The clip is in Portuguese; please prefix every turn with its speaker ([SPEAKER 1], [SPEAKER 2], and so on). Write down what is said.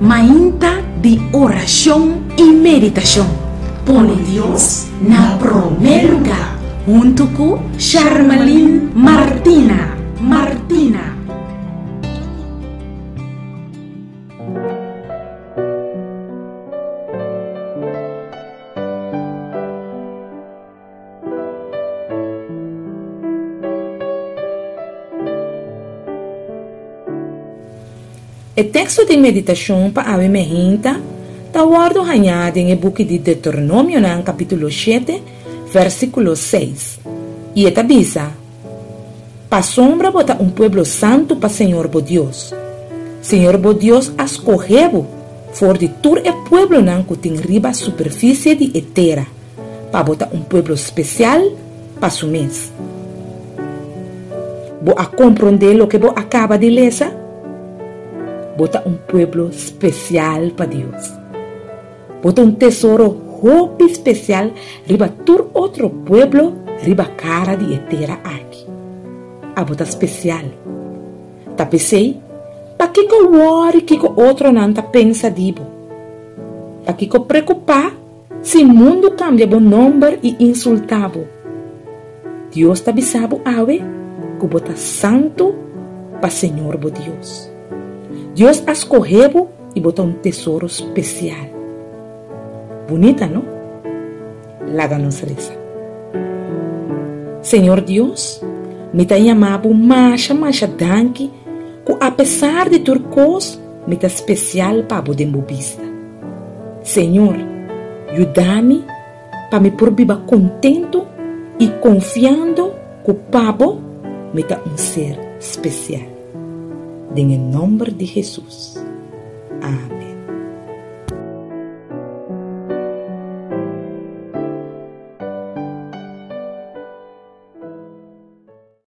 [SPEAKER 1] Mainta de oração e meditação. Põe Deus na primeiro lugar. Junto com Charmaline Martina.
[SPEAKER 2] O texto de meditação para a emergência está guardado em o book de Deuteronômio, no capítulo 7, versículo 6. E esta bisa: "Pa sombra bota pueblo santo para Senhor bo Deus. Senhor bo Deus escolheu for de todo o pueblo que tem riba superfície de terra, para botar pueblo especial para su mês." Bo a compreender o que bo acaba de ler? Bota pueblo especial para Deus. Bota tesouro roupa especial riba todo outro pueblo riba cara de terra aqui. A bota especial. Tá pensei, para que o worry que o outro não tá pensa dibo? Para que o preocupar se o mundo cambia o número e insultavo? Deus tá bisabo ave que bota santo para Senhor bo Deus. Deus escolheu e botou tesouro especial. Bonita, não? Láganos reza. Senhor Deus, me está chamando macha danke, que apesar de tudo coisa, me está especial para o dembobista. Senhor, ajuda-me para me por viver contento e confiando que o Pabo me está ser especial. En el nombre de Jesús. Amén.